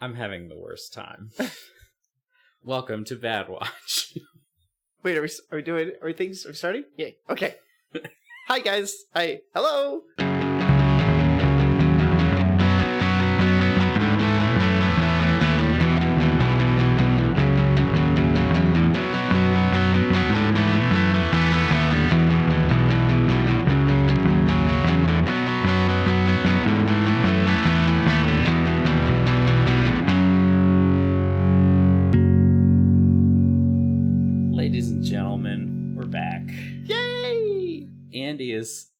I'm having the worst time. Welcome to Bad Watch. Wait, are we starting? Yay. Okay. Hi, guys. Hi. Hello. Ladies and gentlemen, we're back. Yay! Andy is,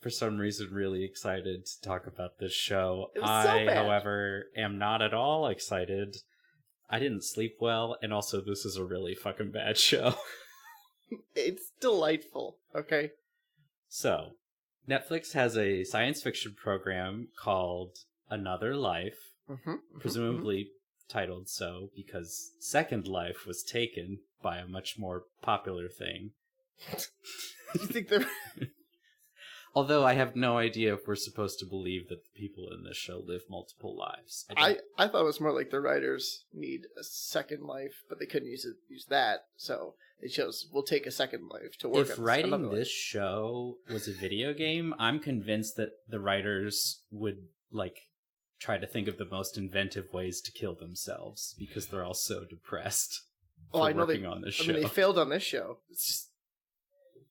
for some reason, really excited to talk about this show. It was so bad. However, am not at all excited. I didn't sleep well, and also this is a really fucking bad show. It's delightful, okay? So, Netflix has a science fiction program called Another Life, presumably titled so because Second Life was taken by a much more popular thing. You think they're... Although I have no idea if we're supposed to believe that the people in this show live multiple lives. I thought it was more like the writers need a second life, but they couldn't use that, so they chose, we'll take a second life to work on. If writing this show was a video game, I'm convinced that the writers would, try to think of the most inventive ways to kill themselves, because they're all so depressed working on this show. I mean, they failed on this show. It's just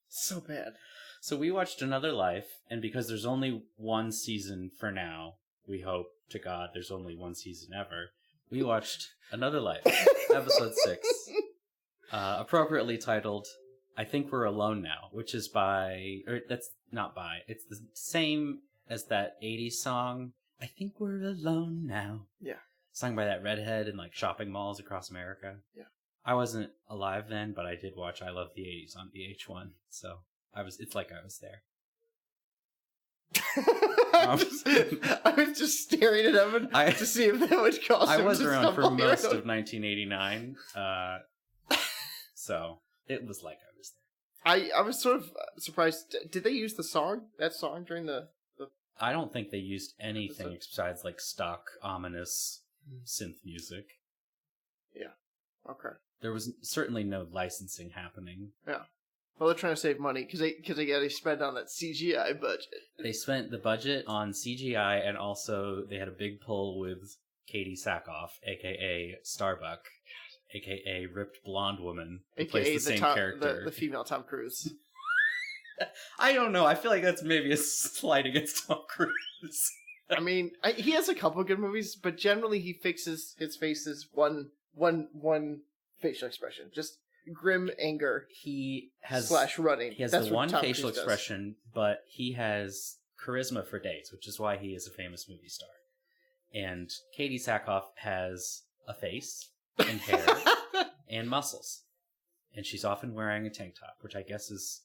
so bad. So we watched Another Life, and because there's only one season for now, we hope to God there's only one season ever, we watched Another Life, episode 6, appropriately titled, I Think We're Alone Now, which is it's the same as that 80s song, I Think We're Alone Now. Yeah. Sung by that redhead in, shopping malls across America. Yeah. I wasn't alive then, but I did watch I Love the 80s on VH1, so... It's like I was there. I was just staring at Evan to see if that would cause him I was to around for most around. of 1989, so it was like I was there. I was sort of surprised. Did they use that song during the... I don't think they used anything besides stock, ominous synth music. Yeah, okay. There was certainly no licensing happening. Yeah. Well, they're trying to save money because they spent on that CGI budget. They spent the budget on CGI, and also they had a big pull with Katee Sackhoff, a.k.a. Starbuck, a.k.a. ripped blonde woman, who plays the same character. The female Tom Cruise. I don't know. I feel like that's maybe a slight against Tom Cruise. I mean, he has a couple good movies, but generally he fixes his face's one facial expression. Just... grim anger. He has running. He has the one facial expression, but he has charisma for days, which is why he is a famous movie star. And Katee Sackhoff has a face and hair and muscles, and she's often wearing a tank top, which I guess is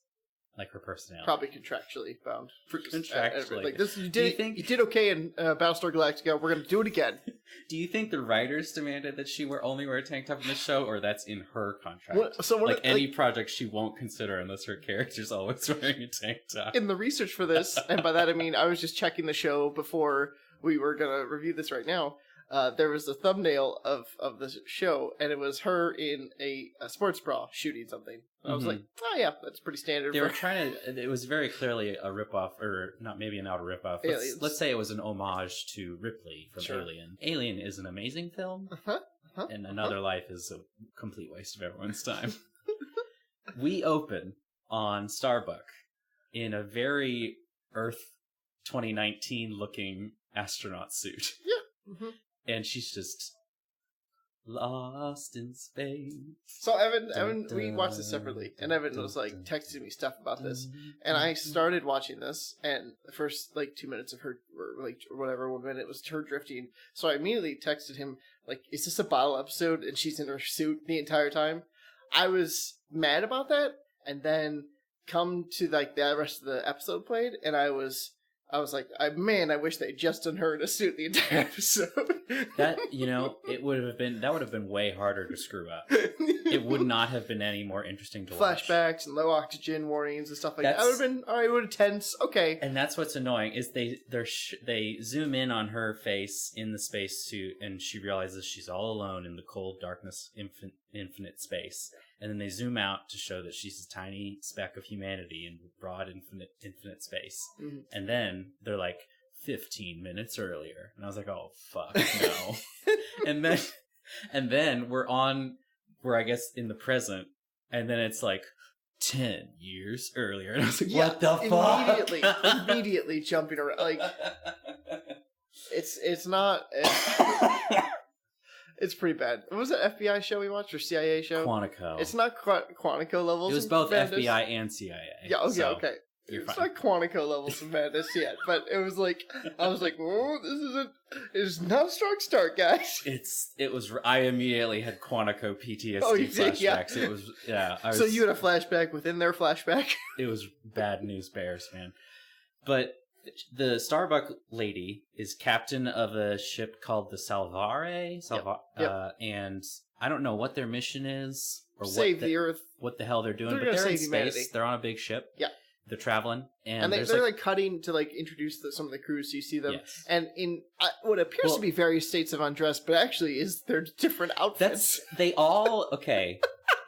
her personality. Probably contractually bound. Contractually, this. You did okay in Battlestar Galactica. We're gonna do it again. Do you think the writers demanded that she only wear a tank top in this show, or that's in her contract? Any project she won't consider unless her character's always wearing a tank top. In the research for this, and by that I mean I was just checking the show before we were gonna review this right now. There was a thumbnail of the show, and it was her in a sports bra shooting something. I was like, oh yeah, that's pretty standard. They were trying to... It was very clearly a ripoff, or not maybe not a ripoff. Let's say it was an homage to Ripley from Alien. Alien is an amazing film, and Another Life is a complete waste of everyone's time. We open on Starbuck in a very Earth 2019 looking astronaut suit. Yeah. Mm-hmm. And she's just lost in space. So Evan, we watched this separately, and Evan was texting me stuff about this, and I started watching this, and the first 2 minutes of her, or whatever, 1 minute was her drifting. So I immediately texted him is this a bottle episode? And she's in her suit the entire time. I was mad about that, and then come to the rest of the episode played, and I was I was like, I wish they'd just done her in a suit the entire episode. That, it would have been way harder to screw up. It would not have been any more interesting to watch. Flashbacks and low oxygen warnings and stuff like that. I would have been, all right, it would have tense. Okay. And that's what's annoying is they zoom in on her face in the spacesuit, and she realizes she's all alone in the cold darkness, infinite space. And then they zoom out to show that she's a tiny speck of humanity in broad, infinite space. Mm-hmm. And then they're like, 15 minutes earlier. And I was like, oh, fuck, no. and then we're I guess, in the present. And then it's like, 10 years earlier. And I was like, what the fuck? Immediately jumping around. Like, it's not... It's pretty bad. What was that FBI show we watched or CIA show? Quantico. It's not Quantico levels. It was both madness. FBI and CIA. Yeah. Okay. So okay. It's not Quantico levels of madness yet, but it was like I was like, "Whoa, it's not a strong start, guys." I immediately had Quantico PTSD flashbacks. Yeah. It was so you had a flashback within their flashback. It was bad news bears, man. But the Starbuck lady is captain of a ship called the Salvare, and I don't know what their mission is or save the Earth. What the hell they're doing? But they're in space. Humanity. They're on a big ship. Yeah, they're traveling, and they're like cutting to like introduce some of the crews. So you see them, yes. And in what appears to be various states of undress, but actually is their different outfits. They all okay.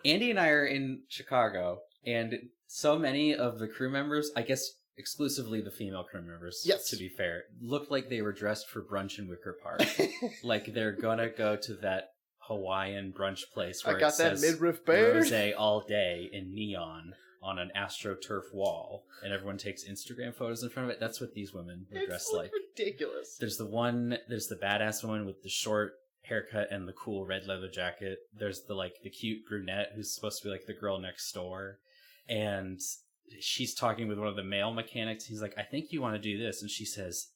Andy and I are in Chicago, and so many of the crew members, I guess. Exclusively the female crew members, yes. To be fair, looked like they were dressed for brunch in Wicker Park. Like they're gonna go to that Hawaiian brunch place where I got it says that midriff bear rosé all day in neon on an AstroTurf wall, and everyone takes Instagram photos in front of it. That's what these women were dressed like. Ridiculous. There's the badass woman with the short haircut and the cool red leather jacket. There's the cute brunette who's supposed to be like the girl next door, and she's talking with one of the male mechanics. He's like, I think you want to do this. And she says,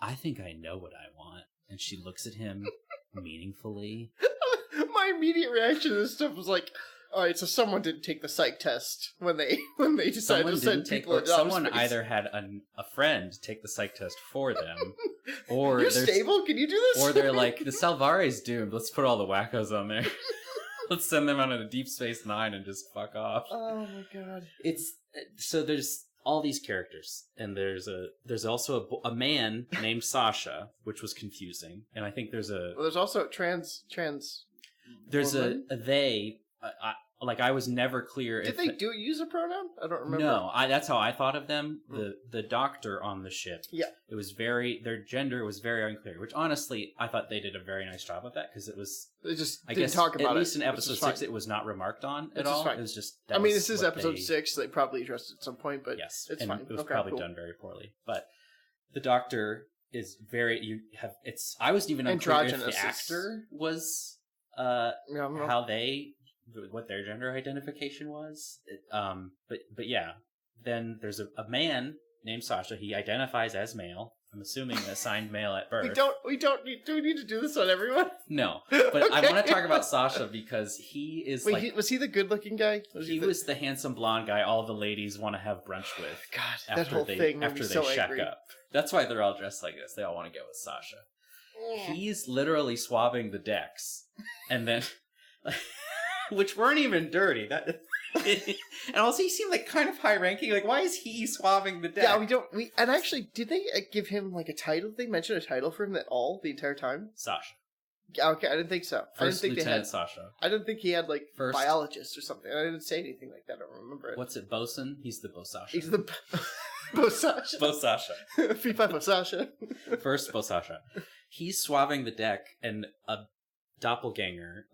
I think I know what I want. And she looks at him meaningfully. My immediate reaction to this stuff was like, all right, so someone didn't take the psych test when they decided to send people into someone space. Either had a friend take the psych test for them, or you're stable. Can you do this? Or they're like, the Salvare's doomed. Let's put all the wackos on there. Let's send them out into Deep Space Nine and just fuck off. Oh my god! So there's all these characters, and there's also a man named Sasha, which was confusing, and I think there's also trans. There's woman? a they. I was never clear. Did they use a pronoun? I don't remember. No, that's how I thought of them. The doctor on the ship. Yeah, it was their gender was very unclear. Which honestly, I thought they did a very nice job of that because it was. They just didn't talk about it. At least in episode 6, it was not remarked on at all. It was just. This is episode 6. So they probably addressed it at some point, but yes, it's fine. It was probably done very poorly, but the doctor is very. I wasn't even unclear if the actor was. How they. What their gender identification was, but yeah. Then there's a man named Sasha. He identifies as male. I'm assuming assigned male at birth. Do we need to do this on everyone? No, but okay. I want to talk about Sasha because he is. Wait, was he the good-looking guy? He was the handsome blonde guy. All the ladies want to have brunch with. God, that whole thing after they so shack angry. up. That's why they're all dressed like this. They all want to go with Sasha. Yeah. He's literally swabbing the decks, and then. Which weren't even dirty. And also he seemed like kind of high ranking. Like, why is he swabbing the deck? Yeah, and actually, did they give him like a title? Did they mention a title for him at all the entire time? Sasha. Yeah, okay, I didn't think so. First Lieutenant Sasha. I didn't think he had like biologist or something. I didn't say anything like that. I don't remember it. What's it, bosun? He's the Bosasha. He's the Bosasha. Bosasha. Fee Fi Bosasha. First Bosasha. He's swabbing the deck, and a doppelganger,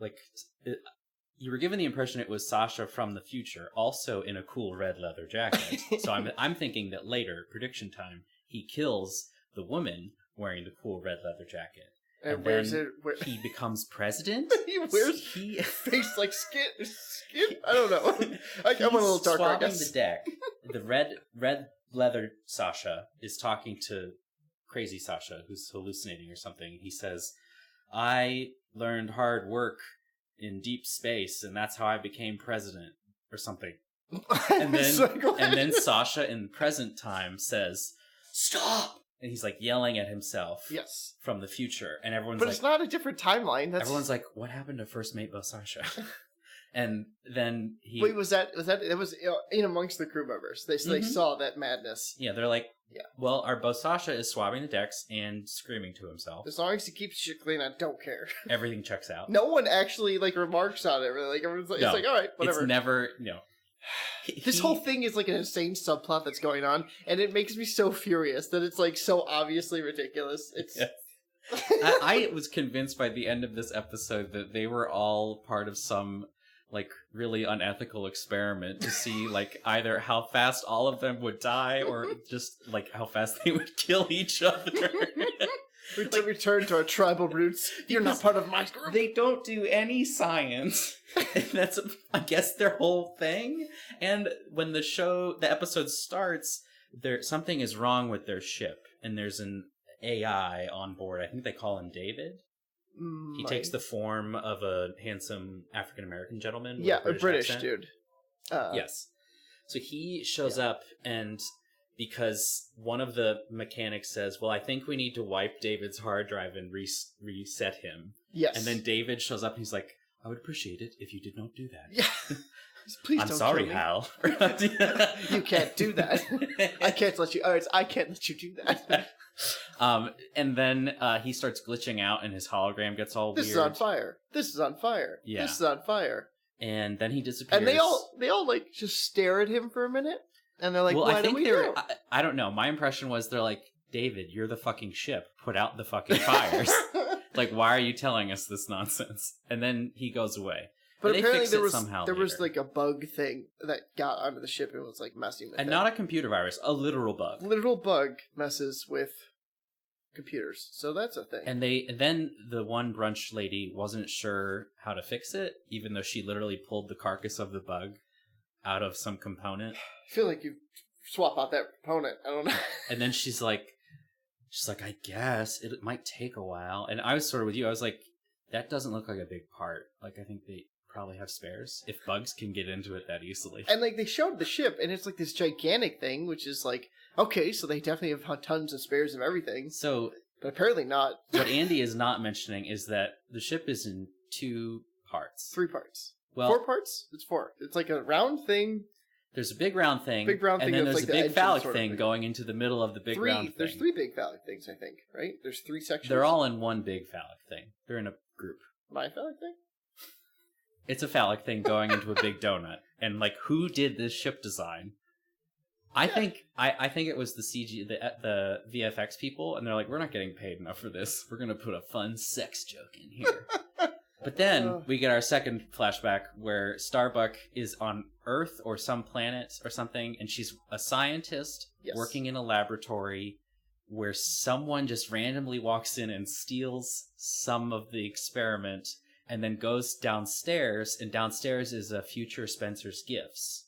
you were given the impression it was Sasha from the future, also in a cool red leather jacket. So I'm thinking that later, prediction time, he kills the woman wearing the cool red leather jacket. And then he becomes president? He wears face like skin? I don't know. I'm a little darker, I guess. The deck. The red leather Sasha is talking to crazy Sasha, who's hallucinating or something. He says, I learned hard work in deep space, and that's how I became president, or something. And then Sasha in present time says, stop! And he's like yelling at himself. Yes. From the future. And everyone's But it's not a different timeline. Everyone's like, what happened to First Mate Bosasha? And then he... Wait, it was in amongst the crew members. They saw that madness. Yeah, they're like, well, our Bosasha is swabbing the decks and screaming to himself. As long as he keeps shit clean, I don't care. Everything checks out. No one actually, remarks on it. Like, everyone's like, it's like, all right, whatever. It's never, This whole thing is like an insane subplot that's going on, and it makes me so furious that it's like so obviously ridiculous. It's... Yes. I was convinced by the end of this episode that they were all part of some really unethical experiment to see either how fast all of them would die or just how fast they would kill each other. Return to our tribal roots. You're not part of my group. They don't do any science. And that's, I guess, their whole thing. And when the episode starts, something is wrong with their ship, and there's an AI on board. I think they call him David. He takes the form of a handsome African-American gentleman. Yeah, a British dude. Yes. So he shows up, and because one of the mechanics says, well, I think we need to wipe David's hard drive and reset him. Yes. And then David shows up, and he's like, I would appreciate it if you did not do that. Yeah. Please I'm don't sorry, kill me. Hal. You can't do that. I can't let you... I can't let you do that. And then he starts glitching out, and his hologram gets all weird. This is on fire. This is on fire. Yeah. This is on fire. And then he disappears. And they all just stare at him for a minute, and they're like, well, what I think do we they're... do? I don't know. My impression was they're like, David, you're the fucking ship. Put out the fucking fires. Why are you telling us this nonsense? And then he goes away. But apparently there was later. a bug thing that got onto the ship and was messing with it. And not a computer virus, a literal bug. Literal bug messes with computers, so that's a thing. And then the one brunch lady wasn't sure how to fix it, even though she literally pulled the carcass of the bug out of some component. I feel like you swap out that component. I don't know. And then she's like, I guess it might take a while. And I was sort of with you. I was like, that doesn't look like a big part. I think they probably have spares if bugs can get into it that easily. And they showed the ship, and it's this gigantic thing, which is okay, so they definitely have tons of spares of everything. So, but apparently not. What Andy is not mentioning is that the ship is in 2 parts. 3 parts. Well, 4 parts? It's 4. It's a round thing. There's a big round thing. And then there's a big phallic thing going into the middle of the big round thing. There's 3 big phallic things, I think, right? There's 3 sections. They're all in one big phallic thing. They're in a group. My phallic thing? It's a phallic thing going into a big donut. And who did this ship design? I think it was the CG, the VFX people, and they're like, we're not getting paid enough for this. We're gonna put a fun sex joke in here. But then we get our second flashback where Starbuck is on Earth or some planet or something, and she's a scientist working in a laboratory where someone just randomly walks in and steals some of the experiment and then goes downstairs, and downstairs is a future Spencer's Gifts.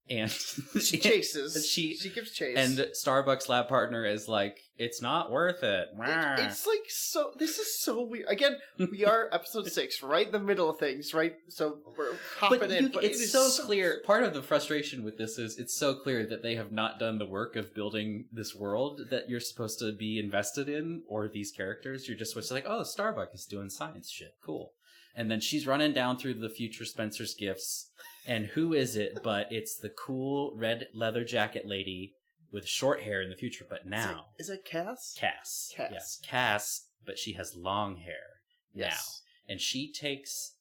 And she chases. She gives chase. And Starbuck's lab partner is like, it's not worth it. It's so. This is so weird. Again, we are episode 6, right in the middle of things, right? So we're hopping in. But it's so clear. Part of the frustration with this is it's so clear that they have not done the work of building this world that you're supposed to be invested in, or these characters. You're just supposed to oh, Starbuck is doing science shit. Cool. And then she's running down through the future Spencer's Gifts. And who is it but it's the cool red leather jacket lady with short hair in the future, but now. Is it Cass? Cass. Yes, Cass, but she has long hair now. And she takes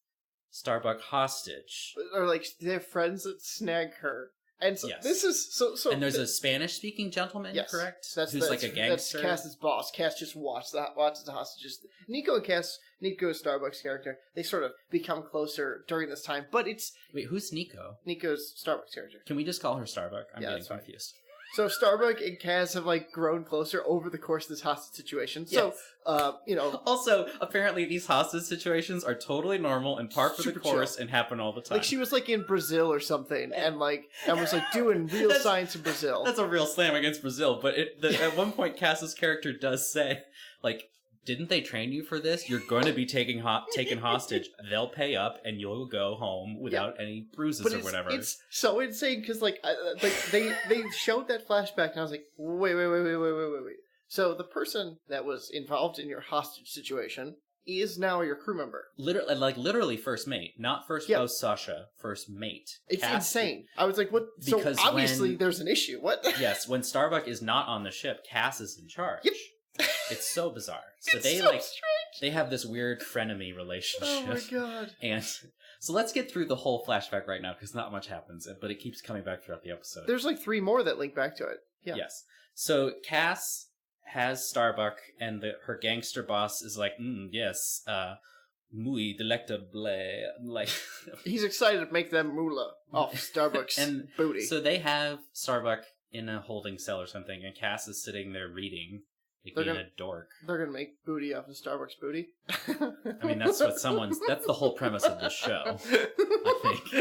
Starbuck hostage. Or they have friends that snag her. And so this is so. And there's a Spanish-speaking gentleman, correct? That's a gangster. That's Cass's boss. Cass just watches the hostages. Nico Starbuck's character, they sort of become closer during this time. But it's who's Nico? Nico's Starbuck's character. Can we just call her Starbuck? I'm getting confused. So Starbuck and Cass have grown closer over the course of this hostage situation. So, Also, apparently these hostage situations are totally normal and par for the course and happen all the time. She was in Brazil or something, and was doing real science in Brazil. That's a real slam against Brazil. But at one point, Cass's character does say, didn't they train you for this? You're going to be taken hostage. They'll pay up, and you'll go home without any bruises or whatever. It's so insane because they showed that flashback, and I was like, wait. So the person that was involved in your hostage situation is now your crew member. Literally first mate, not first host Sasha, first mate. It's insane. I was like, what? Because so obviously there's an issue. What? Yes, when Starbuck is not on the ship, Cass is in charge. Yep. It's so bizarre. So they have this weird frenemy relationship. Oh my god. And so let's get through the whole flashback right now because not much happens, but it keeps coming back throughout the episode. There's like 3 more that link back to it. Yeah. Yes. So Cass has Starbuck, and her gangster boss is like, yes, muy delectable. Like, he's excited to make them moolah off Starbuck's and booty. So they have Starbuck in a holding cell or something, and Cass is sitting there reading, like being a dork. They're gonna make booty off of Starbuck's booty. I mean, that's the whole premise of the show, I think.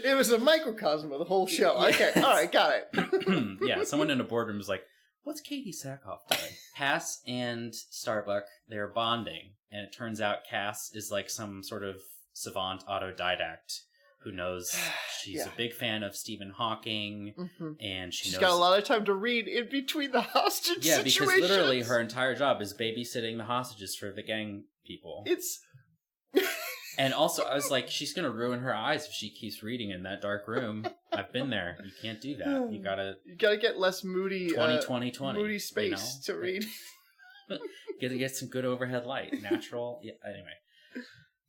It was a microcosm of the whole show. Yeah. Okay, alright, got it. Yeah, someone in a boardroom is like, what's Katee Sackhoff doing? Cass and Starbuck, they're bonding, and it turns out Cass is like some sort of savant autodidact who knows she's a big fan of Stephen Hawking, and she's got a lot of time to read in between the hostage situations. Yeah, because literally her entire job is babysitting the hostages for the gang people. And also, I was like, she's going to ruin her eyes if she keeps reading in that dark room. I've been there. You can't do that. You gotta get less moody 20 moody space to read. Get some good overhead light. Natural. Yeah, anyway.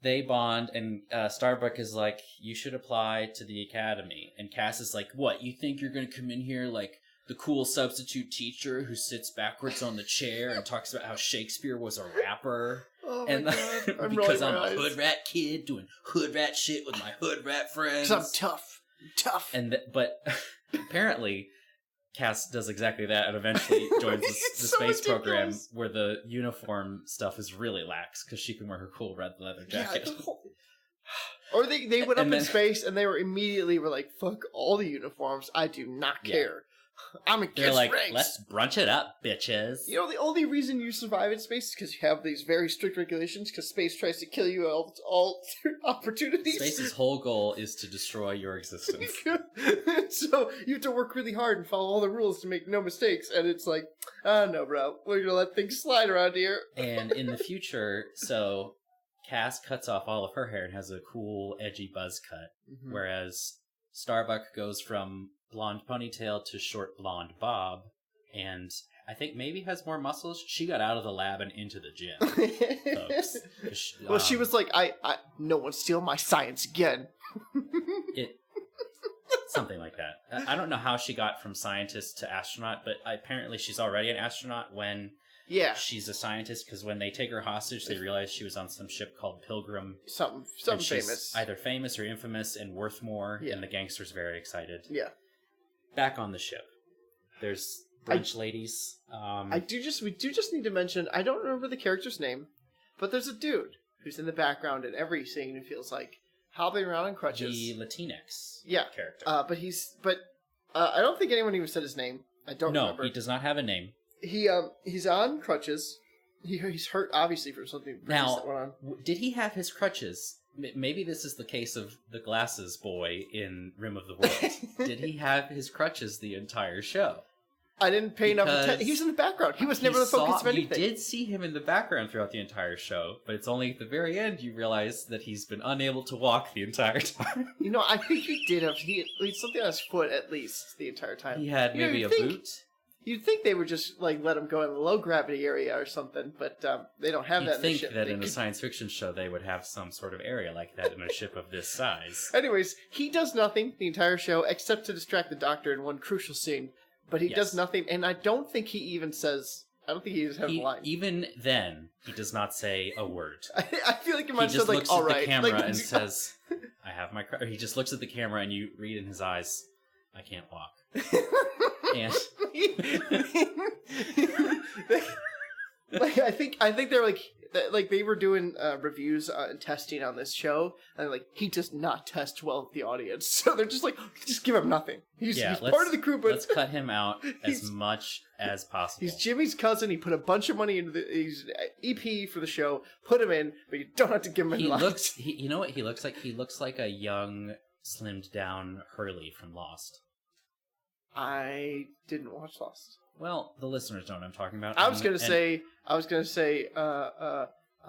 They bond, and Starbuck is like, you should apply to the academy. And Cass is like, what, you think you're going to come in here like the cool substitute teacher who sits backwards on the chair and talks about how Shakespeare was a rapper? Oh my God. Because I'm a hood rat kid doing hood rat shit with my hood rat friends. Because I'm tough. But apparently Cass does exactly that and eventually joins the space program where the uniform stuff is really lax because she can wear her cool red leather jacket. Yeah, or they went up in space and they were like, fuck all the uniforms. I do not care. I'm against ranks. Let's brunch it up, bitches. You know, the only reason you survive in space is because you have these very strict regulations, because space tries to kill you all opportunities. Space's whole goal is to destroy your existence. So you have to work really hard and follow all the rules to make no mistakes, and it's like, no, bro, we're going to let things slide around here. And in the future, so Cass cuts off all of her hair and has a cool, edgy buzz cut, whereas Starbuck goes from blonde ponytail to short blonde bob, and I think maybe has more muscles. She got out of the lab and into the gym, folks. She was like, I no one steal my science again. Something like that. I don't know how she got from scientist to astronaut, but apparently she's already an astronaut when she's a scientist, because when they take her hostage, they realize she was on some ship called Pilgrim. Something famous. Either famous or infamous and worth more, and the gangster's very excited. Yeah. Back on the ship, there's brunch ladies. We do just need to mention, I don't remember the character's name, but there's a dude who's in the background in every scene, it feels like, hobbling around on crutches. The Latinx character. But I don't think anyone even said his name. I don't remember. No, he does not have a name. He's on crutches. He's hurt, obviously, from something that went on. Did he have his crutches? Maybe this is the case of the glasses boy in Rim of the World. Did he have his crutches the entire show? I didn't pay enough attention. He was in the background. He was never the focus of anything. You did see him in the background throughout the entire show, but it's only at the very end you realize that he's been unable to walk the entire time. You know, I think he did have something on his foot at least the entire time. He had maybe a boot. You'd think they would just like let him go in the low gravity area or something, but they don't have that in the ship. You'd think that in a science fiction show they would have some sort of area like that in a ship of this size. Anyways, he does nothing the entire show except to distract the Doctor in one crucial scene, but he does nothing, and I don't think he even says. I don't think he even has a line. Even then, he does not say a word. I feel like he might have said like, "All right." He just looks at the camera and says, "I have my." Or he just looks at the camera and you read in his eyes, "I can't walk." And I think they're like like they were doing reviews and testing on this show, and like he does not test well with the audience, so they're just like, just give him nothing. He's part of the crew, but let's cut him out as much as possible. He's Jimmy's cousin. He put a bunch of money into he's EP for the show. Put him in, but you don't have to give him any lines. You know what he looks like? He looks like a young, slimmed down Hurley from Lost. I didn't watch Lost. Well, the listeners don't know what I'm talking about. I was gonna say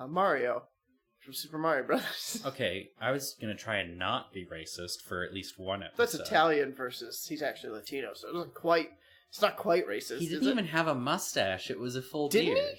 Mario from Super Mario Brothers. Okay, I was gonna try and not be racist for at least one episode. That's Italian versus he's actually Latino, so it's not quite racist. He didn't even have a mustache. It was a full beard.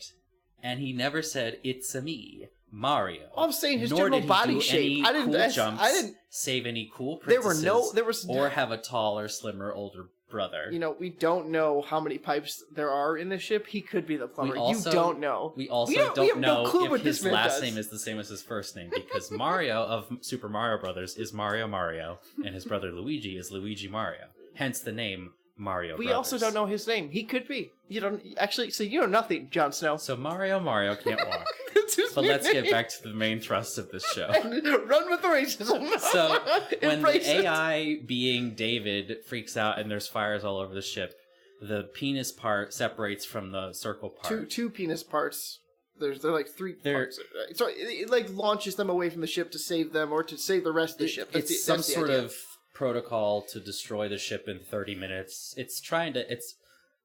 And he never said, "It's a me, Mario." I'm saying his general body shape. I didn't save any cool princesses. There was or have a taller, slimmer, older brother. You know, we don't know how many pipes there are in the ship. He could be the plumber. You don't know. We also don't know if his last name is the same as his first name, because Mario of Super Mario Brothers is Mario, and his brother Luigi is Luigi Mario. Hence the name Mario Brothers. We also don't know his name. He could be. You don't actually. So you know nothing, Jon Snow. So Mario can't walk. But let's get back to the main thrust of this show. Run with the racism. So when the AI being David freaks out and there's fires all over the ship, the penis part separates from the circle part. Two penis parts. They're like three parts. So it like launches them away from the ship to save them or to save the rest of the ship. It's some sort of protocol to destroy the ship in 30 minutes. It's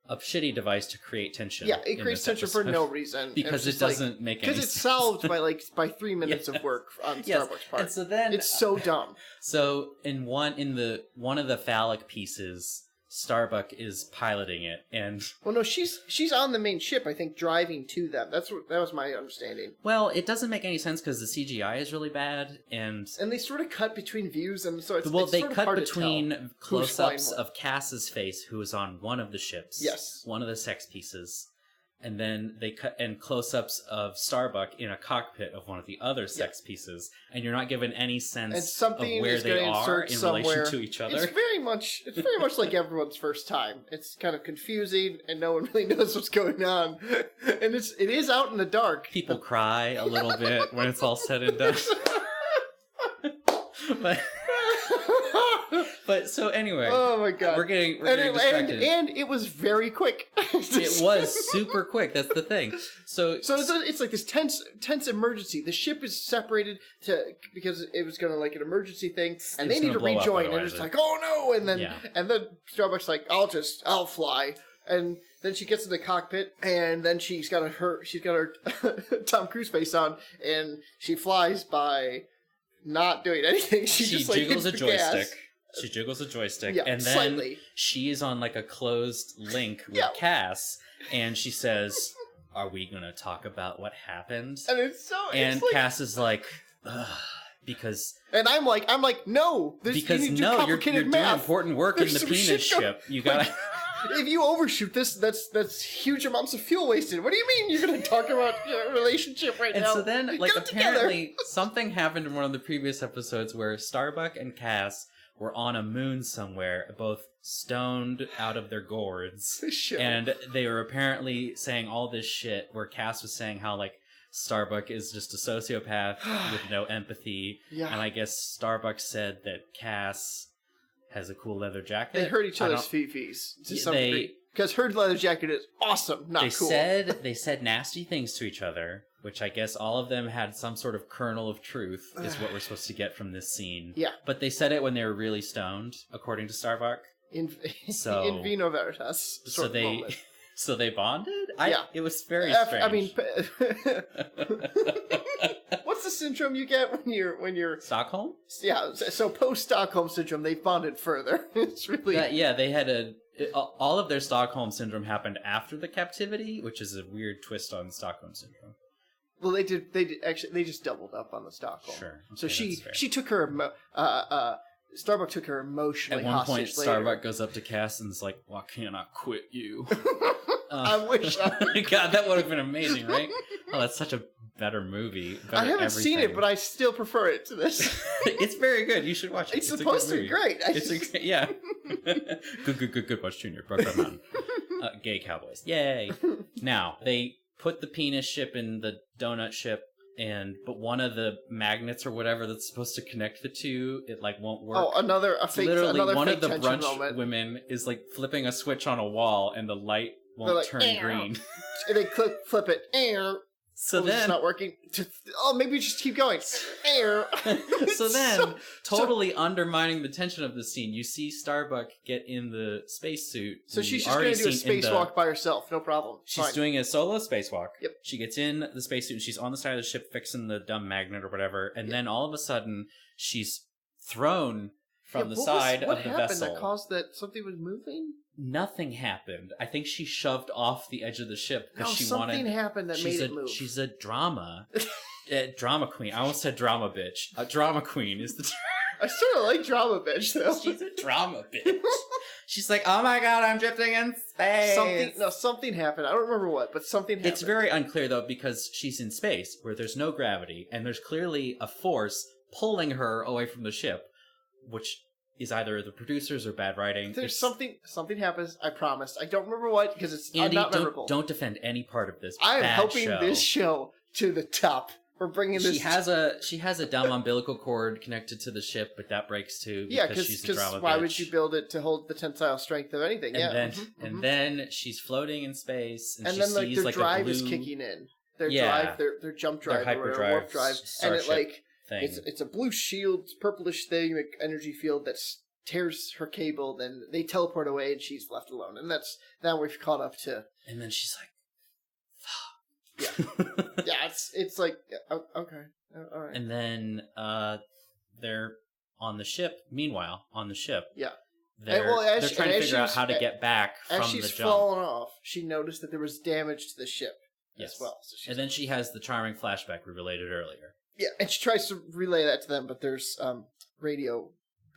a shitty device to create tension. Yeah, it creates tension for no reason. Because it doesn't make any sense. Because it's solved by 3 minutes of work on Starbuck's part. And so then it's so dumb. So in one of the phallic pieces, Starbuck is piloting it, and well, no, she's on the main ship, I think, driving to them. That was my understanding. Well, it doesn't make any sense because the CGI is really bad, and they sort of cut between views, and so they cut between close-ups of Cass's face, who is on one of the ships, yes, one of the sex pieces, and then they cut and close-ups of Starbuck in a cockpit of one of the other sex pieces, and you're not given any sense of where they are in relation to each other. It's very much like everyone's first time. It's kind of confusing, and no one really knows what's going on, and it is out in the dark. People cry a little bit when it's all said and done. But so anyway, oh my god, we're getting distracted. And it was very quick. It was super quick. That's the thing. So it's like this tense emergency. The ship is separated because it was going to like an emergency thing, and they need to rejoin. And it's like, oh no! And then Starbuck's like, I'll fly. And then she gets in the cockpit, and then she's got her Tom Cruise face on, and she flies by not doing anything. She just like jiggles hits a the joystick. gas. She jiggles a joystick, yeah, and then slightly. She is on like a closed link with Cass, and she says, "Are we going to talk about what happened?" And Cass is like, ugh, because. And I'm like, no, because you're doing important work in the penis ship. You gotta. If you overshoot this, that's huge amounts of fuel wasted. What do you mean you're going to talk about your relationship right now? And so then, like, apparently something happened in one of the previous episodes where Starbuck and Cass were on a moon somewhere, both stoned out of their gourds. And they were apparently saying all this shit where Cass was saying how, like, Starbuck is just a sociopath with no empathy. Yeah. And I guess Starbuck said that Cass has a cool leather jacket. They hurt each other's fifis to some degree. Because her leather jacket is awesome, not cool. They said nasty things to each other, which I guess all of them had some sort of kernel of truth, is what we're supposed to get from this scene. Yeah. But they said it when they were really stoned, according to Starbuck. In vino veritas. So they bonded? Yeah. It was very strange. I mean, what's the syndrome you get when you're Stockholm? Yeah. So post Stockholm syndrome, they bonded further. It's really they had all of their Stockholm syndrome happened after the captivity, which is a weird twist on Stockholm syndrome. Well, they did actually. They just doubled up on the Stockholm. Sure. Okay, so she took her. Starbuck took her emotionally hostage. At one point, Starbuck goes up to Cass and is like, "Why can't I quit you?" I wish. God, that would have been amazing, right? Oh, that's such a better movie. I haven't seen it, but I still prefer it to this. It's very good. You should watch it. It's supposed to be great. Yeah. Good. Watch Junior. Brokeback Mountain. Gay cowboys. Yay. Now, they put the penis ship in the donut ship, but one of the magnets or whatever that's supposed to connect the two, it like won't work. Oh, another fake brunch moment. women is like flipping a switch on a wall, and the light won't turn green. And they flip it. So then it's not working. Oh, maybe just keep going. So then, totally undermining the tension of the scene, you see Starbuck get in the spacesuit. So she's just going to do a spacewalk by herself, no problem. She's doing a solo spacewalk. Yep. She gets in the spacesuit and she's on the side of the ship fixing the dumb magnet or whatever, and then all of a sudden she's thrown from the side of the vessel. What happened that caused that something was moving? Nothing happened. I think she shoved off the edge of the ship because something happened that made it move. She's a drama queen. I almost said drama bitch. A drama queen is the term. I sort of like drama bitch though. She's a drama bitch. She's like, oh my god, I'm drifting in space. Something happened. I don't remember what, but something happened. It's very unclear though because she's in space where there's no gravity and there's clearly a force pulling her away from the ship, which is either the producers or bad writing. There's something happens. I promise. I don't remember what because it's Andy, not memorable. Don't defend any part of this. I am helping this show to the top. We're bringing this. She has a dumb umbilical cord connected to the ship, but that breaks too. Because she's a drama why bitch. Would you build it to hold the tensile strength of anything? And then she's floating in space, and she then sees their like drive a blue... is kicking in. Their drive, their jump drive, their or warp drive, and it like thing. It's a blue shield, purplish thing, like energy field that's tears her cable, then they teleport away and she's left alone. And that's now we've caught up to. And then she's like, fuck. Yeah. It's like, okay. All right. And then they're on the ship. Meanwhile, on the ship. Yeah. They're trying to figure out how to get back from the jump. As she's fallen off, she noticed that there was damage to the ship as well. So then she has the charming flashback we related earlier. Yeah, and she tries to relay that to them, but there's radio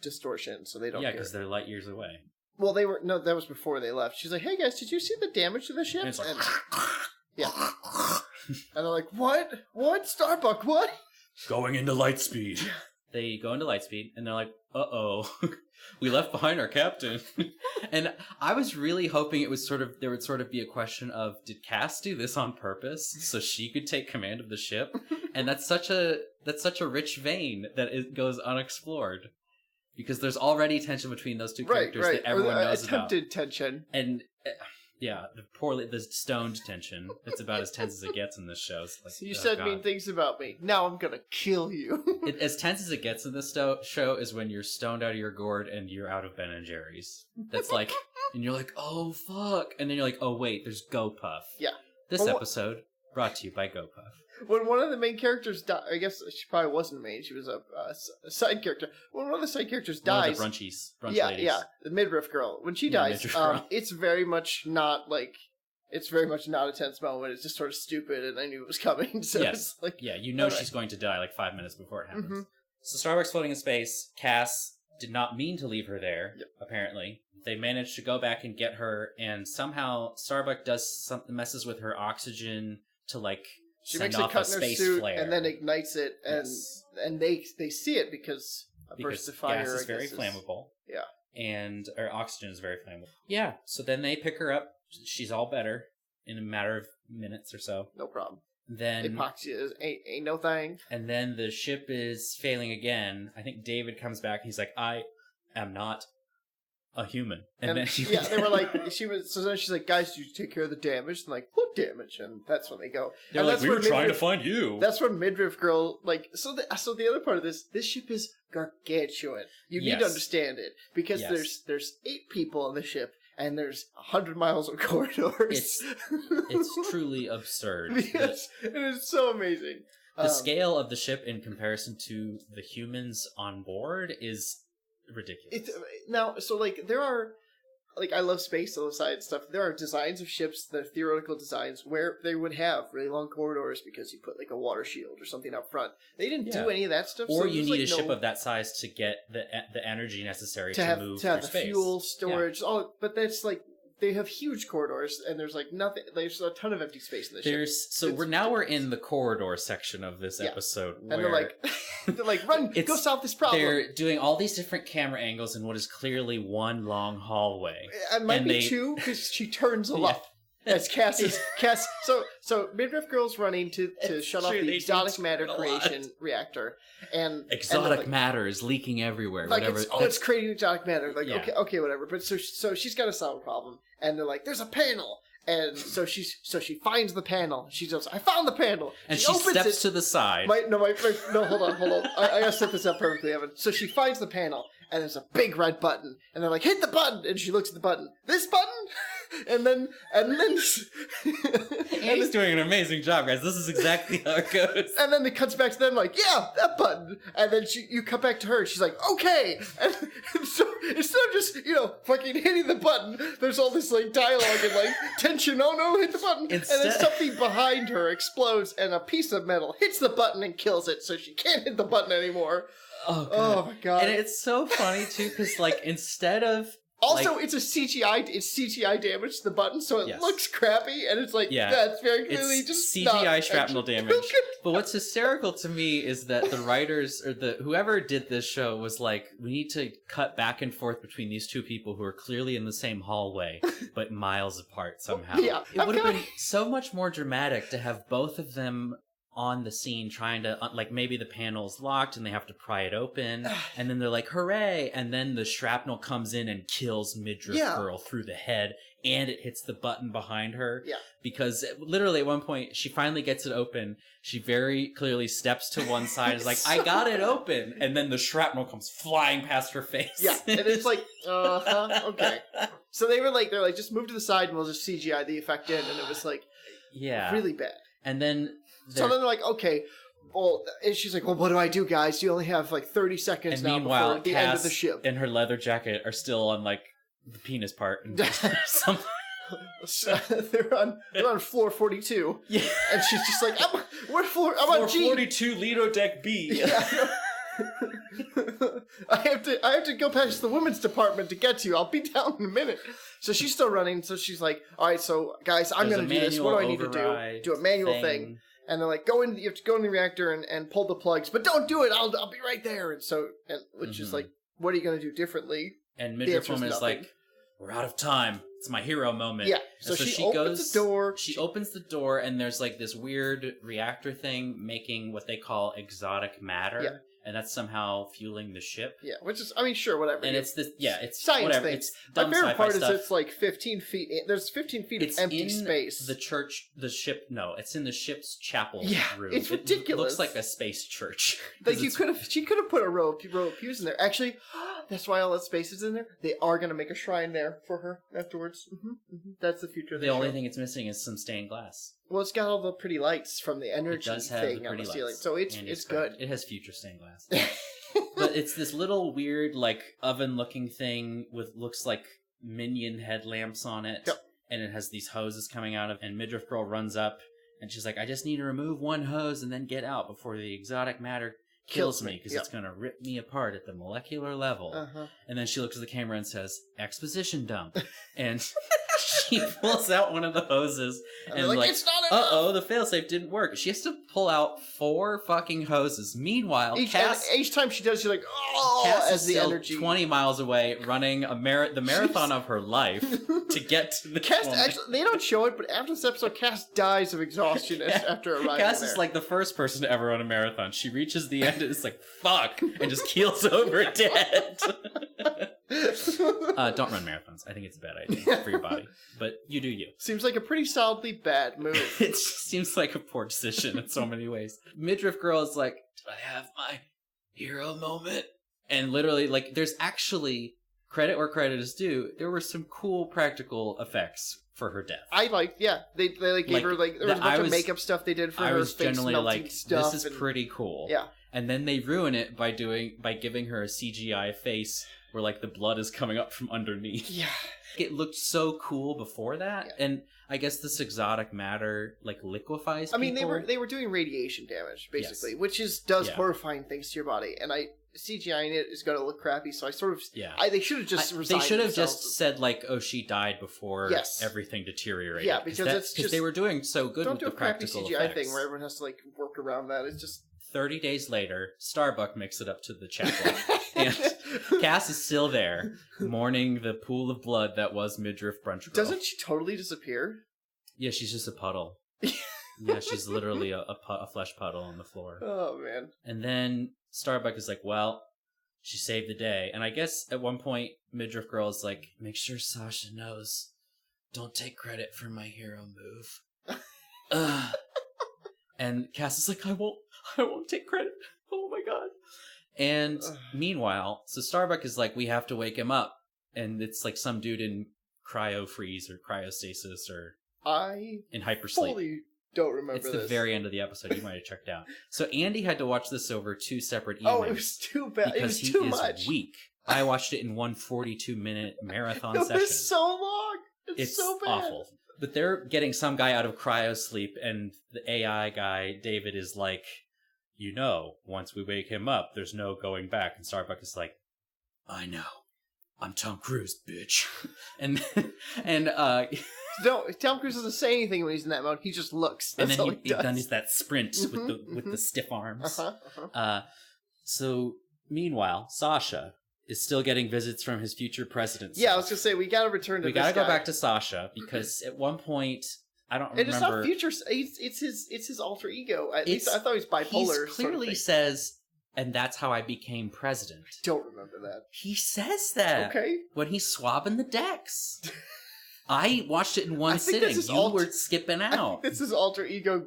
distortion, so they don't care. Yeah, because they're light years away. Well, that was before they left. She's like, hey guys, did you see the damage to the ship? And it's like... yeah. And they're like, what? What? Starbuck, what? Going into light speed. They go into light speed, and they're like, uh-oh, we left behind our captain. And I was really hoping there would sort of be a question of, did Cass do this on purpose so she could take command of the ship? And that's such a rich vein that it goes unexplored. Because there's already tension between those two characters that everyone knows about. Attempted tension. And, the stoned tension. It's about as tense as it gets in this show. It's like, so you said mean things about me. Now I'm gonna kill you. As tense as it gets in this show is when you're stoned out of your gourd and you're out of Ben and Jerry's. That's like, and you're like, oh fuck. And then you're like, oh wait, there's GoPuff. Yeah. This episode brought to you by GoPuff. When one of the main characters died, I guess she probably wasn't main. She was a side character. When one of the side characters dies, one of the brunch ladies. The midriff girl. When she dies, it's very much not a tense moment. It's just sort of stupid, and I knew it was coming. So yes, she's going to die like 5 minutes before it happens. Mm-hmm. So Starbuck's floating in space. Cass did not mean to leave her there. Yep. Apparently, they managed to go back and get her, and somehow Starbuck messes with her oxygen to like. She makes a cut in her suit flare. And then ignites it, and they see it because a burst of fire. Gas is very flammable. Yeah, and oxygen is very flammable. Yeah, so then they pick her up. She's all better in a matter of minutes or so. No problem. Then epoxy ain't no thing. And then the ship is failing again. I think David comes back. He's like, I am not a human. And then they were like, so then she's like, guys, did you take care of the damage? And like, what damage? And that's when they go. They're like, we were trying to find you. That's when midriff girl, like, so the other part of this ship is gargantuan. You need to understand it because there's 8 people on the ship and there's 100 miles of corridors. It's truly absurd. Yes, it is so amazing. The scale of the ship in comparison to the humans on board is ridiculous. There are, I love space, I love science stuff. There are designs of ships, the theoretical designs, where they would have really long corridors because you put like a water shield or something up front. They didn't do any of that stuff. Or you need a ship of that size to get the energy necessary to move through space. To have the fuel, storage, but that's like, they have huge corridors, and there's like nothing. There's a ton of empty space in the ship. We're in the corridor section of this episode, and they're like, run, go solve this problem. They're doing all these different camera angles in what is clearly one long hallway. It might be 2 because she turns a lot. as Cass. So midriff girl's running to shut off the exotic matter creation reactor, and exotic matter is leaking everywhere. Like whatever. it's creating exotic matter. Like okay, whatever. But so she's got to solve a problem, and they're like, "There's a panel." And so she finds the panel. She goes, "I found the panel." And she steps to the side. No, hold on. I gotta set this up perfectly, Evan. So she finds the panel, and there's a big red button, and they're like, "Hit the button!" And she looks at the button. This button, and then Annie's doing an amazing job, guys. This is exactly how it goes. And then it cuts back to them, like, "Yeah, that button." And then you cut back to her, and she's like, "Okay." And so instead of just fucking hitting the button, there's all this like dialogue and like tension. Oh no, hit the button! And then something behind her explodes, and a piece of metal hits the button and kills it, so she can't hit the button anymore. Oh my god! And it's so funny too, because like instead of also it's CGI damage to the button, so it looks crappy, and it's like that's very clearly just CGI shrapnel damage. But what's hysterical to me is that the writers or whoever did this show was like, we need to cut back and forth between these two people who are clearly in the same hallway but miles apart somehow. Yeah, it would have been so much more dramatic to have both of them on the scene trying to, like, maybe the panel's locked and they have to pry it open, and then they're like, hooray, and then the shrapnel comes in and kills midriff girl through the head, and it hits the button behind her. Yeah. Because literally at one point, she finally gets it open, she very clearly steps to one side, is like, I got it open, and then the shrapnel comes flying past her face. Yeah, and it's like, okay. So they're like, just move to the side and we'll just CGI the effect in, and it was like, really bad. And then so then they're like, okay, well, and she's like, well, what do I do, guys? You only have like 30 seconds now before the end of the ship. And her leather jacket are still on like the penis part. And something. they're on floor 42. Yeah. And she's just like, I'm on G. Floor 42, Lido Deck B. Yeah. I have to go past the women's department to get to you. I'll be down in a minute. So she's still running. So she's like, all right, so guys, I'm going to do this. What do I need to do? Do a manual thing. And they're like, you have to go in the reactor and pull the plugs, but don't do it. I'll be right there. And so, which is like, what are you going to do differently? And midriff woman is like, we're out of time. It's my hero moment. Yeah. So she opens the door. She opens the door, and there's like this weird reactor thing making what they call exotic matter. Yeah. And that's somehow fueling the ship. Yeah, which is, I mean, sure, whatever. And it's this, it's science whatever. Thing. It's dumb my favorite part stuff. is it's like 15 feet. There's 15 feet of empty space. The ship. No, it's in the ship's chapel room. It's ridiculous. It looks like a space church. Like she could have put a row of pews in there. Actually, that's why all that space is in there. They are going to make a shrine there for her afterwards. That's the future. The only thing it's missing is some stained glass. Well, it's got all the pretty lights from the energy thing on the ceiling, so it's good. It has future stained glass. But it's this little weird, like, oven-looking thing with looks like minion headlamps on it. Yep. And it has these hoses coming out of, and midriff girl runs up, and she's like, I just need to remove one hose and then get out before the exotic matter kills me, because it's going to rip me apart at the molecular level. And then she looks at the camera and says, exposition dump. And she pulls out one of the hoses and like, it's not enough. The failsafe didn't work. She has to pull out 4 fucking hoses. Meanwhile, each time she does, she's like, Cass as is the still energy 20 miles away, running the marathon of her life to get to the Cass. Actually, they don't show it, but after this episode, Cass dies of exhaustion after arriving Cass there. is like the first person to ever run a marathon. She reaches the end and it's like, fuck, and just keels over dead. Don't run marathons. I think it's a bad idea for your body. But you do you. Seems like a pretty solidly bad move. It seems like a poor decision in so many ways. Midriff girl is like, do I have my hero moment? And literally, like, there's actually, credit where credit is due, there were some cool practical effects for her death. I liked, they like gave her, like, there was a bunch of makeup stuff they did for her. I was generally like, stuff this is pretty cool. Yeah. And then they ruin it by giving her a CGI face where, like, the blood is coming up from underneath. Yeah. It looked so cool before that, and I guess this exotic matter, like, liquefies people. I mean, they were doing radiation damage, basically, which does horrifying things to your body, and CGIing it is going to look crappy, so I sort of... they should have just resigned They should have themselves. just said, like, oh, she died before everything deteriorated. Yeah, because they were doing so good with the Don't practical do a crappy CGI effects. thing where everyone has to, like, work around that. It's just... 30 days later, Starbuck makes it up to the chapel, and Cass is still there, mourning the pool of blood that was midriff brunch girl. Doesn't she totally disappear? Yeah, she's just a puddle. Yeah, she's literally a flesh puddle on the floor. Oh, man. And then Starbuck is like, well, she saved the day. And I guess at one point, Midriff Girl is like, make sure Sasha knows. Don't take credit for my hero move. And Cass is like, I won't take credit. Oh my god. And meanwhile, so Starbuck is like, we have to wake him up. And it's like some dude in cryo freeze or cryostasis or in hypersleep. Fully don't remember It's this. the very end of the episode. You might have checked out. So Andy had to watch this over 2 separate evenings. Oh, it was too bad. It was because too he much. is weak. I watched it in one 42-minute marathon session. It was so long. It's so bad. Awful. But they're getting some guy out of cryo sleep, and the AI guy, David, is like, once we wake him up, there's no going back. And Starbuck is like, I know. I'm Tom Cruise, bitch. and No, Tom Cruise doesn't say anything when he's in that mode. He just looks. That's and then all he does. Then he's that sprint with the stiff arms. Uh-huh. So meanwhile, Sasha is still getting visits from his future president. Yeah, I was gonna say we gotta return to. We gotta go back to Sasha because at one point I don't remember. It's not future. It's his alter ego. At least I thought he was bipolar. He clearly says, and that's how I became president. Don't remember that. He says that. Okay. When he's swabbing the decks. I watched it in one sitting. You were skipping out. This is alter ego.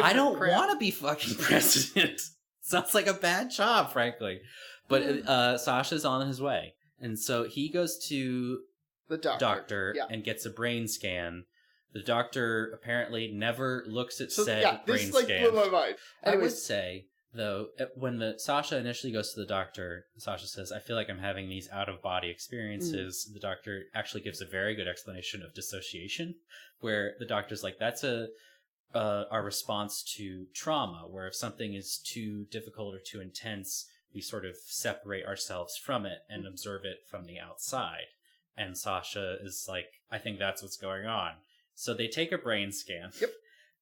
I don't want to be fucking president. Sounds like a bad job, frankly. But Sasha's on his way. And so he goes to the doctor and gets a brain scan. The doctor apparently never looks at said brain scan. Blew my mind. I would say, though, when Sasha initially goes to the doctor, Sasha says, I feel like I'm having these out-of-body experiences. The doctor actually gives a very good explanation of dissociation, where the doctor's like, that's our response to trauma, where if something is too difficult or too intense, we sort of separate ourselves from it and observe it from the outside. And Sasha is like, I think that's what's going on. So they take a brain scan. Yep.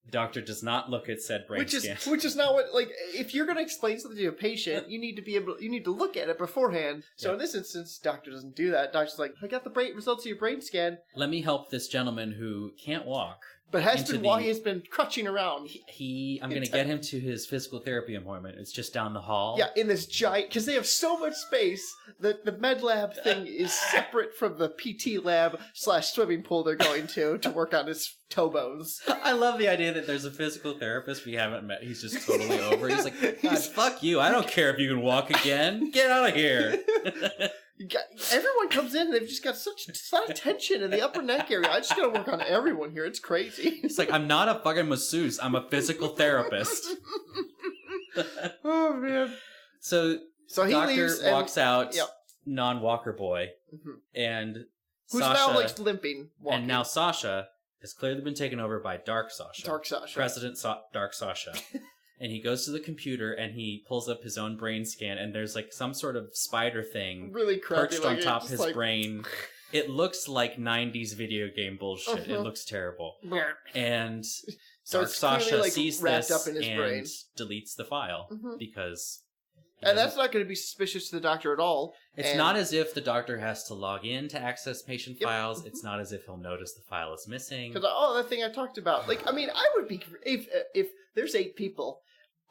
The doctor does not look at said brain scan. Which is not what, like, if you're going to explain something to a patient, you need to look at it beforehand. So in this instance, doctor doesn't do that. Doctor's like, I got the results of your brain scan. Let me help this gentleman who can't walk. But he has been crutching around. I'm going to get him to his physical therapy appointment. It's just down the hall. Yeah, in this giant, because they have so much space that the med lab thing is separate from the PT lab / swimming pool they're going to work on his toe bones. I love the idea that there's a physical therapist we haven't met. He's just totally over. He's like, God, fuck you. I don't care if you can walk again. Get out of here. Everyone comes in and they've just got such a lot of tension in the upper neck area. I just gotta work on everyone here. It's crazy. It's like, I'm not a fucking masseuse. I'm a physical therapist. Oh, man. So he doctor walks out, yep. non-walker boy, and who's Sasha, now like limping, walking. And now Sasha has clearly been taken over by Dark Sasha. President Dark Sasha. And he goes to the computer and he pulls up his own brain scan, and there's like some sort of spider thing really crappy, perched on top of his brain. It looks like 90s video game bullshit. It looks terrible. And so Dark Sasha sees this up in his and brain. deletes the file because... And that's not going to be suspicious to the doctor at all. It's not as if the doctor has to log in to access patient files. It's not as if he'll notice the file is missing. Because, that thing I talked about. Like, I mean, I would be... If there's 8 people,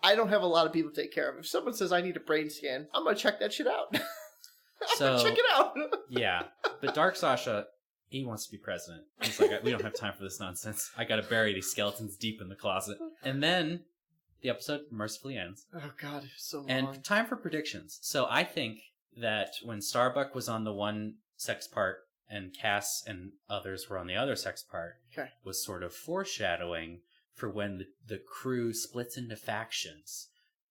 I don't have a lot of people to take care of. If someone says I need a brain scan, I'm going to check that shit out. Check it out. Yeah. But Dark Sasha, he wants to be president. He's like, we don't have time for this nonsense. I got to bury these skeletons deep in the closet. And then... the episode mercifully ends. Oh god, it's so long. And time for predictions. So I think that when Starbuck was on the one sex part and Cass and others were on the other sex part, was sort of foreshadowing for when the crew splits into factions.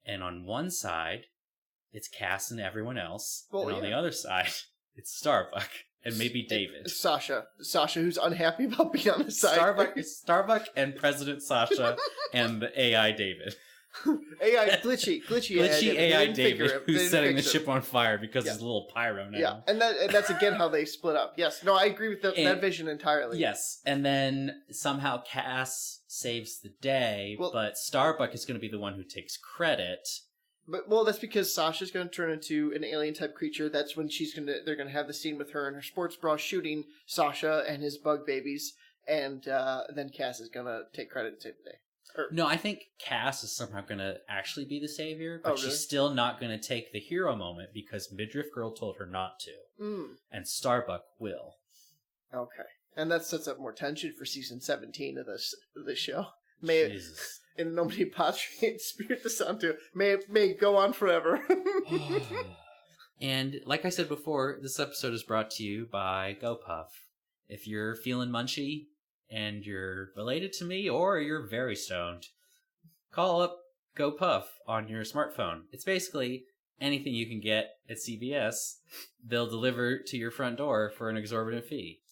And on one side, it's Cass and everyone else. And on the other side, it's Starbuck. And maybe David. Sasha, who's unhappy about being on the side. Starbuck and President Sasha and the AI David. AI glitchy AI David, who's setting the ship on fire because he's a little pyro now. Yeah, and that's again how they split up. Yes, no, I agree with that vision entirely. Yes, and then somehow Cass saves the day, but Starbuck is going to be the one who takes credit. But that's because Sasha's going to turn into an alien type creature. That's when they're going to have the scene with her in her sports bra shooting Sasha and his bug babies, and then Cass is gonna take credit and save the day. No, I think Cass is somehow going to actually be the savior, but really? she's still not going to take the hero moment because Midriff Girl told her not to. And Starbuck will. Okay. And that sets up more tension for season 17 of this show. May Jesus. It, in Nomine Patri, Spirit the Santo, may it go on forever. And like I said before, this episode is brought to you by GoPuff. If you're feeling munchy, and you're related to me, or you're very stoned, call up GoPuff on your smartphone. It's basically anything you can get at CVS, they'll deliver to your front door for an exorbitant fee.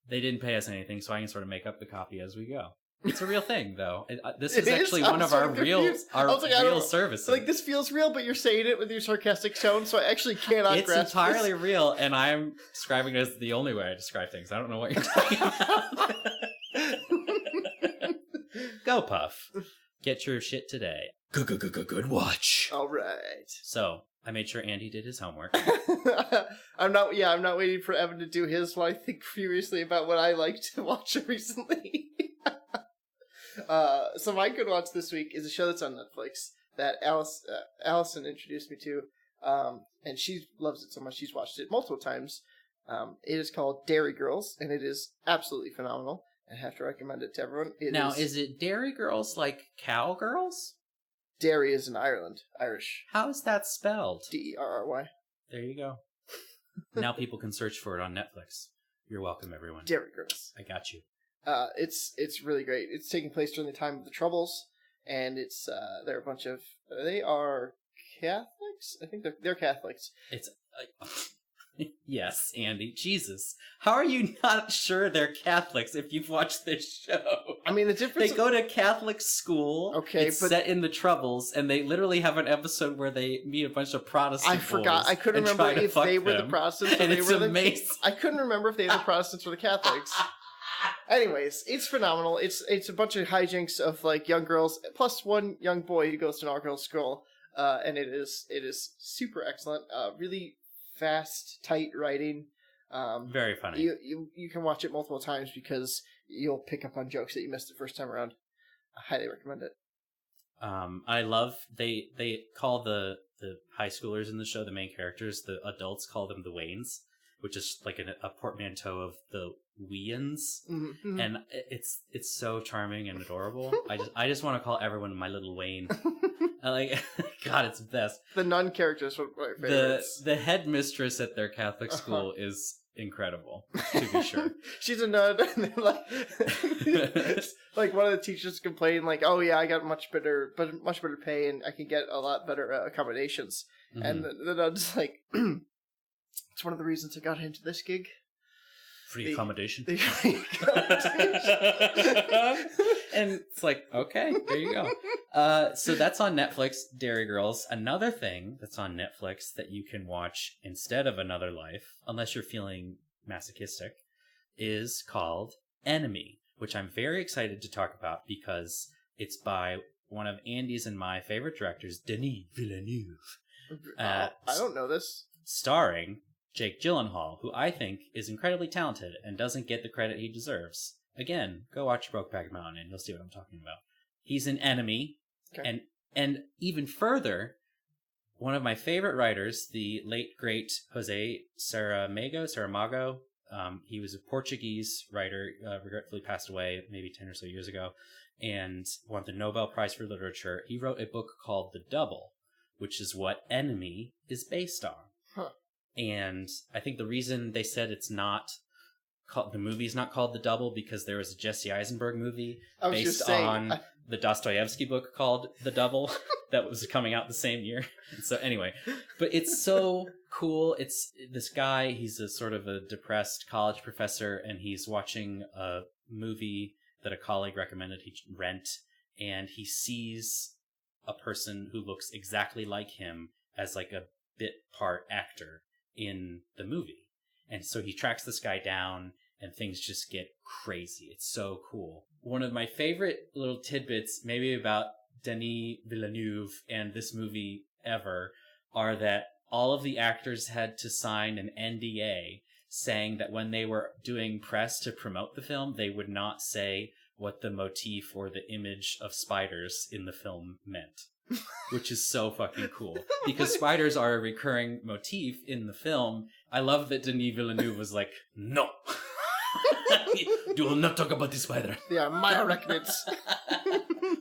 They didn't pay us anything, so I can sort of make up the copy as we go. It's a real thing, though. This is actually one of our real services. Like, this feels real, but you're saying it with your sarcastic tone, so I actually cannot grasp It's entirely real, and I'm describing it as the only way I describe things. I don't know what you're talking about. Go, Puff. Get your shit today. Good watch. All right. So, I made sure Andy did his homework. I'm not waiting for Evan to do his while I think furiously about what I liked to watch recently. So my good watch this week is a show that's on Netflix that Allison introduced me to, and she loves it so much she's watched it multiple times. It is called Derry Girls, and it is absolutely phenomenal. I have to recommend it to everyone. Is it Derry Girls like cowgirls? Derry is in Ireland, Irish. How is that spelled? Derry. There you go. Now people can search for it on Netflix. You're welcome, everyone. Derry Girls. I got you. It's really great. It's taking place during the time of the Troubles, and they're a bunch of they are Catholics. I think they're Catholics. It's yes, Andy. Jesus, how are you not sure they're Catholics if you've watched this show? I mean, the difference. They go to Catholic school. Okay, it's set in the Troubles, and they literally have an episode where they meet a bunch of Protestant. I forgot. I couldn't remember if they were the Protestants or and they were amazing. I couldn't remember if they were the Protestants or the Catholics. Anyways, it's phenomenal. It's a bunch of hijinks of like young girls plus one young boy who goes to an all-girls school, and it is super excellent. Really fast, tight writing. Very funny. You can watch it multiple times because you'll pick up on jokes that you missed the first time around. I highly recommend it. I love they call the high schoolers in the show, the main characters, the adults call them the Waynes, which is like a portmanteau of the Weans, mm-hmm. and it's so charming and adorable. I just want to call everyone my little Wayne. Like, God, it's best. The nun characters were my favorites. The headmistress at their Catholic school is incredible, to be sure. She's a nun, and they're like, like one of the teachers complained, like, "Oh yeah, I got much better pay, and I can get a lot better accommodations." Mm-hmm. And the nun's like, "It's one of the reasons I got into this gig." Free accommodation. Free accommodation. And it's like, okay, there you go. So that's on Netflix, Derry Girls. Another thing that's on Netflix that you can watch instead of Another Life, unless you're feeling masochistic, is called Enemy, which I'm very excited to talk about because it's by one of Andy's and my favorite directors, Denis Villeneuve. I don't know this. Starring Jake Gyllenhaal, who I think is incredibly talented and doesn't get the credit he deserves. Again, go watch Brokeback Mountain and you'll see what I'm talking about. He's an enemy, okay. And even further, one of my favorite writers, the late great Jose Saramago, he was a Portuguese writer, regretfully passed away maybe 10 or so years ago, and won the Nobel Prize for Literature. He wrote a book called The Double, which is what Enemy is based on. Huh. And I think the reason they said it's not called, the movie's not called The Double, because there was a Jesse Eisenberg movie based on the Dostoevsky book called The Double that was coming out the same year. So anyway, but it's so cool. It's this guy, he's a sort of a depressed college professor, and he's watching a movie that a colleague recommended he rent, and he sees a person who looks exactly like him as like a bit part actor in the movie. And so he tracks this guy down and things just get crazy. It's so cool. One of my favorite little tidbits maybe about Denis Villeneuve and this movie ever are that all of the actors had to sign an NDA saying that when they were doing press to promote the film, they would not say what the motif or the image of spiders in the film meant. Which is so fucking cool. Because spiders are a recurring motif in the film. I love that Denis Villeneuve was like, no. You will not talk about the spider. Yeah, my arachnids.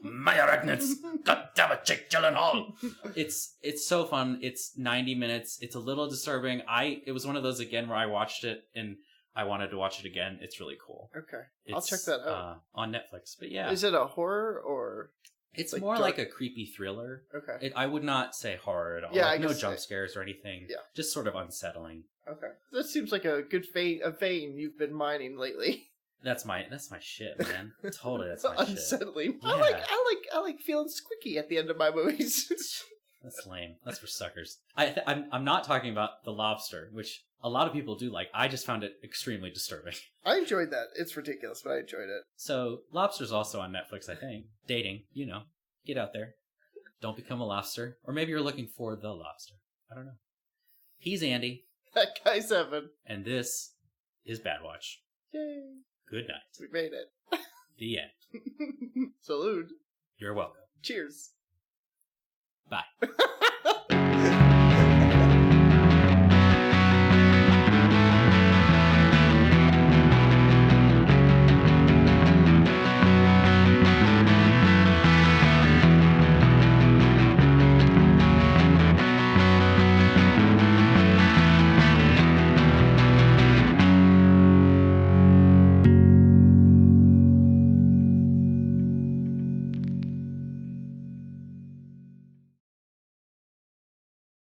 My arachnids. God damn it, Jake Gyllenhaal. It's so fun. It's 90 minutes. It's a little disturbing. It was one of those again where I watched it and I wanted to watch it again. It's really cool. Okay. I'll check that out. On Netflix. But yeah. Is it a horror or... It's like more dark? Like a creepy thriller. Okay. I would not say horror at all. Yeah, like, no jump scares or anything. Yeah. Just sort of unsettling. Okay. That seems like a good vein you've been mining lately. That's my shit, man. Totally, that's my unsettling. Shit. Yeah. I like feeling squicky at the end of my movies. That's lame. That's for suckers. I'm not talking about The Lobster, which a lot of people do like. I just found it extremely disturbing. I enjoyed that. It's ridiculous, but I enjoyed it. So, Lobster's also on Netflix, I think. Dating, get out there. Don't become a lobster. Or maybe you're looking for the lobster. I don't know. He's Andy. That guy's Evan. And this is Bad Watch. Yay. Good night. We made it. The end. Salute. You're welcome. Cheers. Bye.